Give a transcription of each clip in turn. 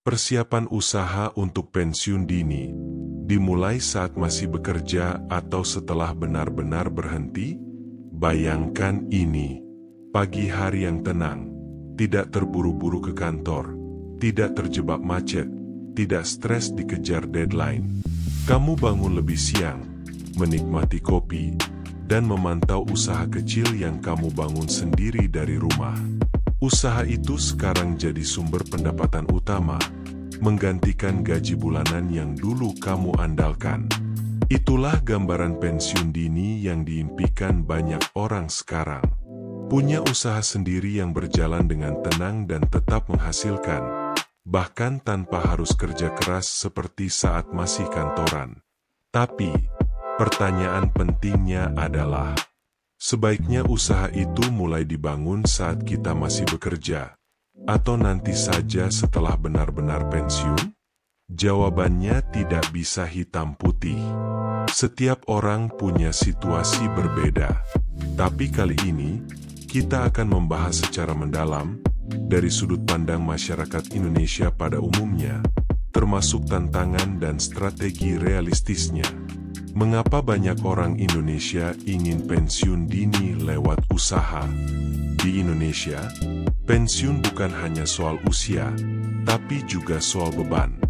Persiapan usaha untuk pensiun dini dimulai saat masih bekerja atau setelah benar-benar berhenti? Bayangkan ini, pagi hari yang tenang, tidak terburu-buru ke kantor, tidak terjebak macet, tidak stres dikejar deadline. Kamu bangun lebih siang, menikmati kopi, dan memantau usaha kecil yang kamu bangun sendiri dari rumah. Usaha itu sekarang jadi sumber pendapatan utama, menggantikan gaji bulanan yang dulu kamu andalkan. Itulah gambaran pensiun dini yang diimpikan banyak orang sekarang. Punya usaha sendiri yang berjalan dengan tenang dan tetap menghasilkan, bahkan tanpa harus kerja keras seperti saat masih kantoran. Tapi, pertanyaan pentingnya adalah, sebaiknya usaha itu mulai dibangun saat kita masih bekerja, atau nanti saja setelah benar-benar pensiun? Jawabannya tidak bisa hitam putih. Setiap orang punya situasi berbeda. Tapi kali ini, kita akan membahas secara mendalam, dari sudut pandang masyarakat Indonesia pada umumnya, termasuk tantangan dan strategi realistisnya. Mengapa banyak orang Indonesia ingin pensiun dini lewat usaha? Di Indonesia, pensiun bukan hanya soal usia, tapi juga soal beban.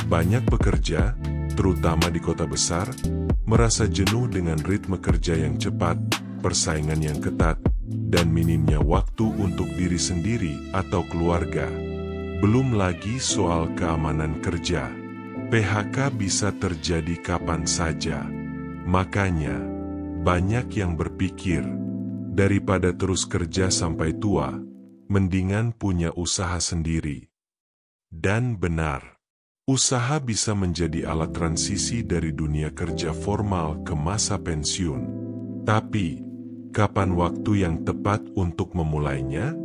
Banyak pekerja, terutama di kota besar, merasa jenuh dengan ritme kerja yang cepat, persaingan yang ketat, dan minimnya waktu untuk diri sendiri atau keluarga. Belum lagi soal keamanan kerja. PHK bisa terjadi kapan saja. Makanya, banyak yang berpikir, daripada terus kerja sampai tua, mendingan punya usaha sendiri. Dan benar, usaha bisa menjadi alat transisi dari dunia kerja formal ke masa pensiun. Tapi, kapan waktu yang tepat untuk memulainya?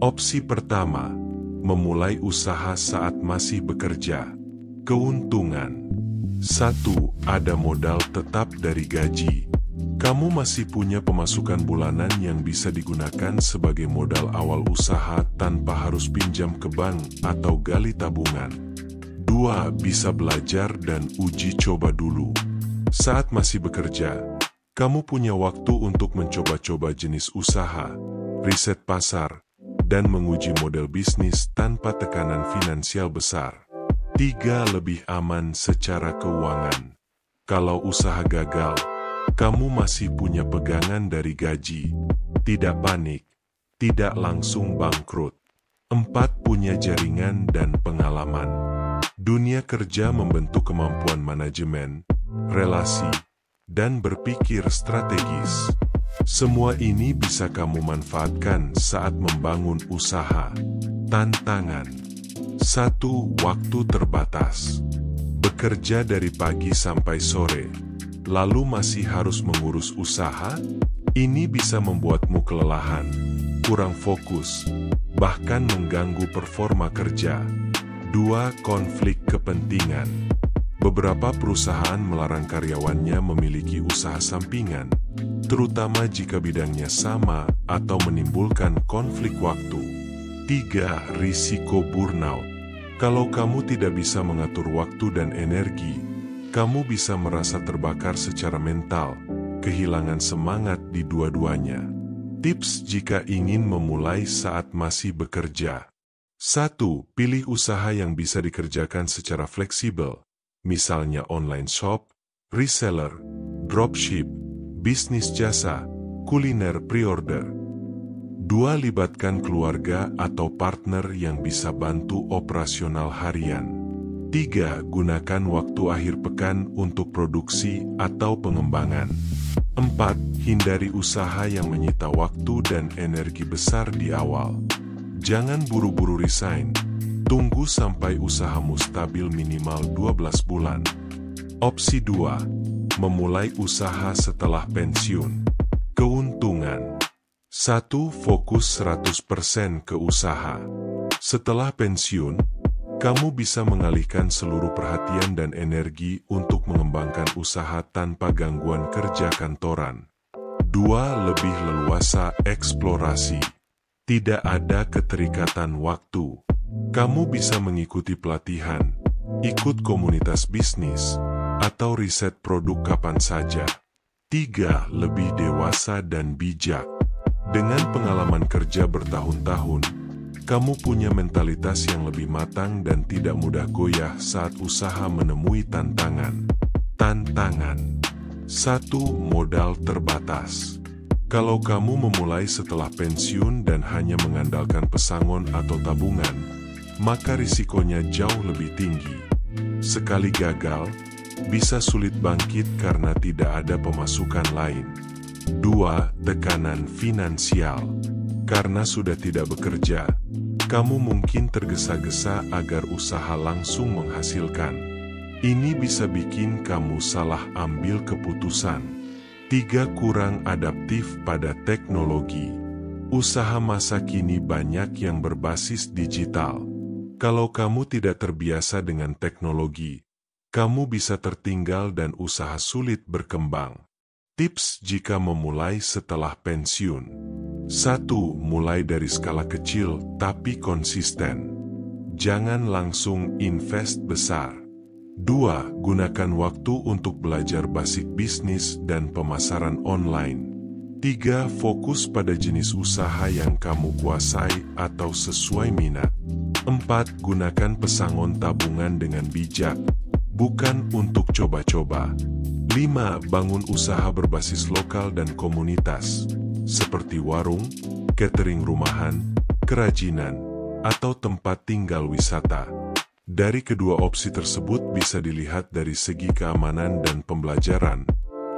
Opsi pertama, memulai usaha saat masih bekerja. Keuntungan. 1. Ada modal tetap dari gaji. Kamu masih punya pemasukan bulanan yang bisa digunakan sebagai modal awal usaha tanpa harus pinjam ke bank atau gali tabungan. 2. Bisa belajar dan uji coba dulu. Saat masih bekerja, kamu punya waktu untuk mencoba-coba jenis usaha, riset pasar, dan menguji model bisnis tanpa tekanan finansial besar. 3. Lebih aman secara keuangan. Kalau usaha gagal, kamu masih punya pegangan dari gaji. Tidak panik, tidak langsung bangkrut. 4. Punya jaringan dan pengalaman. Dunia kerja membentuk kemampuan manajemen, relasi, dan berpikir strategis. Semua ini bisa kamu manfaatkan saat membangun usaha. Tantangan. 1. Waktu terbatas. Bekerja dari pagi sampai sore, lalu masih harus mengurus usaha? Ini bisa membuatmu kelelahan, kurang fokus, bahkan mengganggu performa kerja. 2. Konflik kepentingan. Beberapa perusahaan melarang karyawannya memiliki usaha sampingan, terutama jika bidangnya sama atau menimbulkan konflik waktu. 3. Risiko burnout. Kalau kamu tidak bisa mengatur waktu dan energi, kamu bisa merasa terbakar secara mental, kehilangan semangat di dua-duanya. Tips jika ingin memulai saat masih bekerja. 1. Pilih usaha yang bisa dikerjakan secara fleksibel, misalnya online shop, reseller, dropship, bisnis jasa, kuliner pre-order. 2. Libatkan keluarga atau partner yang bisa bantu operasional harian. 3. Gunakan waktu akhir pekan untuk produksi atau pengembangan. 4. Hindari usaha yang menyita waktu dan energi besar di awal. Jangan buru-buru resign. Tunggu sampai usahamu stabil minimal 12 bulan. Opsi 2. Memulai usaha setelah pensiun. Keuntungan. 1. Fokus 100% ke usaha. Setelah pensiun, kamu bisa mengalihkan seluruh perhatian dan energi untuk mengembangkan usaha tanpa gangguan kerja kantoran. 2. Lebih leluasa eksplorasi. Tidak ada keterikatan waktu. Kamu bisa mengikuti pelatihan, ikut komunitas bisnis, atau riset produk kapan saja. 3. Lebih dewasa dan bijak. Dengan pengalaman kerja bertahun-tahun, kamu punya mentalitas yang lebih matang dan tidak mudah goyah saat usaha menemui tantangan. 1. Modal terbatas. Kalau kamu memulai setelah pensiun dan hanya mengandalkan pesangon atau tabungan, maka risikonya jauh lebih tinggi. Sekali gagal, bisa sulit bangkit karena tidak ada pemasukan lain. 2. Tekanan finansial. Karena sudah tidak bekerja, kamu mungkin tergesa-gesa agar usaha langsung menghasilkan. Ini bisa bikin kamu salah ambil keputusan. 3. Kurang adaptif pada teknologi. Usaha masa kini banyak yang berbasis digital. Kalau kamu tidak terbiasa dengan teknologi, kamu bisa tertinggal dan usaha sulit berkembang. Tips jika memulai setelah pensiun. 1. Mulai dari skala kecil tapi konsisten. Jangan langsung invest besar. 2. Gunakan waktu untuk belajar basic bisnis dan pemasaran online. 3. Fokus pada jenis usaha yang kamu kuasai atau sesuai minat. 4. Gunakan pesangon tabungan dengan bijak, bukan untuk coba-coba. 5. Bangun usaha berbasis lokal dan komunitas, seperti warung, catering rumahan, kerajinan, atau tempat tinggal wisata. Dari kedua opsi tersebut bisa dilihat dari segi keamanan dan pembelajaran.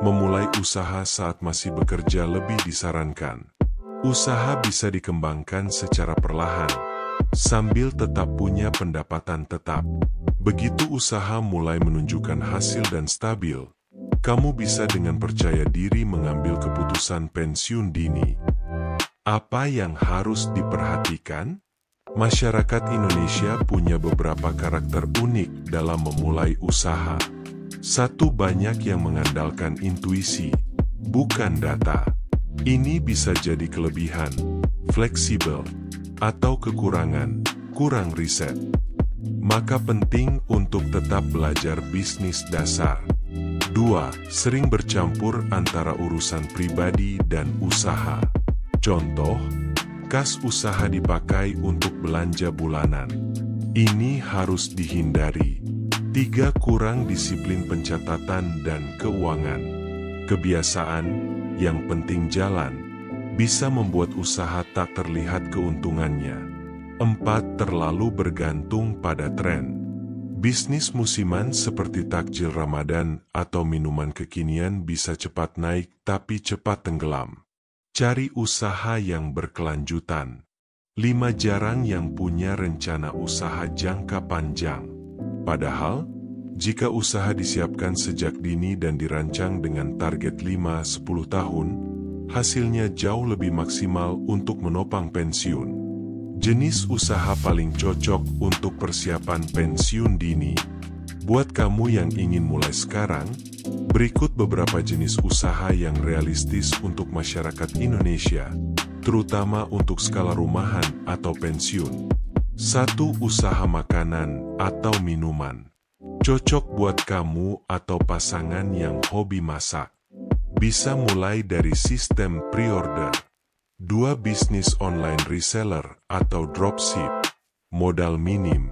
Memulai usaha saat masih bekerja lebih disarankan. Usaha bisa dikembangkan secara perlahan, sambil tetap punya pendapatan tetap. Begitu usaha mulai menunjukkan hasil dan stabil, kamu bisa dengan percaya diri mengambil keputusan pensiun dini. Apa yang harus diperhatikan? Masyarakat Indonesia punya beberapa karakter unik dalam memulai usaha. 1. Banyak yang mengandalkan intuisi, bukan data. Ini bisa jadi kelebihan, fleksibel, atau kekurangan, kurang riset. Maka penting untuk tetap belajar bisnis dasar. 2. Sering bercampur antara urusan pribadi dan usaha. Contoh, kas usaha dipakai untuk belanja bulanan. Ini harus dihindari. 3. Kurang disiplin pencatatan dan keuangan. Kebiasaan, yang penting jalan, bisa membuat usaha tak terlihat keuntungannya. 4. Terlalu bergantung pada tren. Bisnis musiman seperti takjil Ramadan atau minuman kekinian bisa cepat naik tapi cepat tenggelam. Cari usaha yang berkelanjutan. 5. Jarang yang punya rencana usaha jangka panjang. Padahal, jika usaha disiapkan sejak dini dan dirancang dengan target 5-10 tahun, hasilnya jauh lebih maksimal untuk menopang pensiun. Jenis usaha paling cocok untuk persiapan pensiun dini. Buat kamu yang ingin mulai sekarang, berikut beberapa jenis usaha yang realistis untuk masyarakat Indonesia, terutama untuk skala rumahan atau pensiun. 1. Usaha makanan atau minuman. Cocok buat kamu atau pasangan yang hobi masak. Bisa mulai dari sistem pre-order. 2. Bisnis online reseller atau dropship. Modal minim,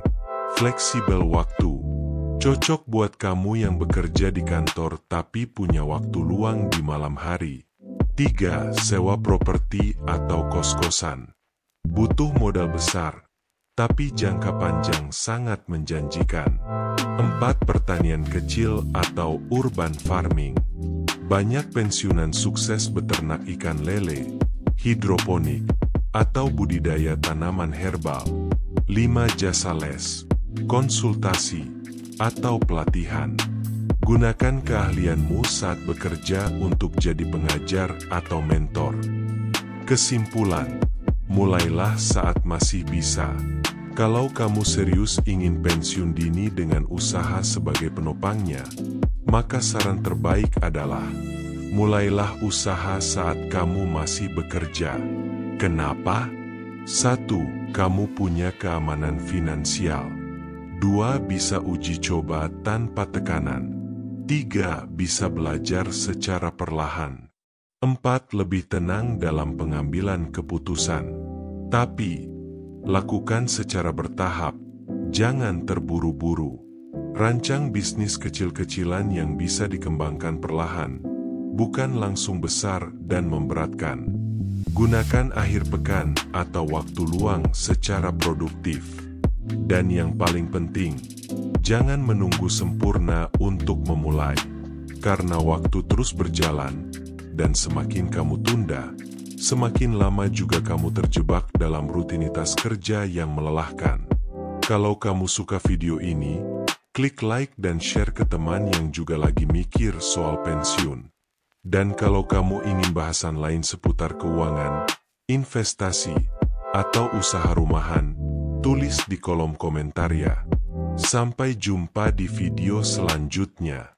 fleksibel waktu. Cocok buat kamu yang bekerja di kantor tapi punya waktu luang di malam hari. 3. Sewa properti atau kos-kosan. Butuh modal besar, tapi jangka panjang sangat menjanjikan. 4. Pertanian kecil atau urban farming. Banyak pensiunan sukses beternak ikan lele, hidroponik, atau budidaya tanaman herbal. 5. Jasa les, konsultasi, atau pelatihan. Gunakan keahlianmu saat bekerja untuk jadi pengajar atau mentor. Kesimpulan, mulailah saat masih bisa. Kalau kamu serius ingin pensiun dini dengan usaha sebagai penopangnya, maka saran terbaik adalah mulailah usaha saat kamu masih bekerja. Kenapa? 1. kamu punya keamanan finansial. 2. Bisa uji coba tanpa tekanan. 3. Bisa belajar secara perlahan. 4. Lebih tenang dalam pengambilan keputusan. Tapi, lakukan secara bertahap, jangan terburu-buru. Rancang bisnis kecil-kecilan yang bisa dikembangkan perlahan, bukan langsung besar dan memberatkan. Gunakan akhir pekan atau waktu luang secara produktif. Dan yang paling penting, jangan menunggu sempurna untuk memulai. Karena waktu terus berjalan, dan semakin kamu tunda, semakin lama juga kamu terjebak dalam rutinitas kerja yang melelahkan. Kalau kamu suka video ini, klik like dan share ke teman yang juga lagi mikir soal pensiun. Dan kalau kamu ingin bahasan lain seputar keuangan, investasi, atau usaha rumahan, tulis di kolom komentar ya. Sampai jumpa di video selanjutnya.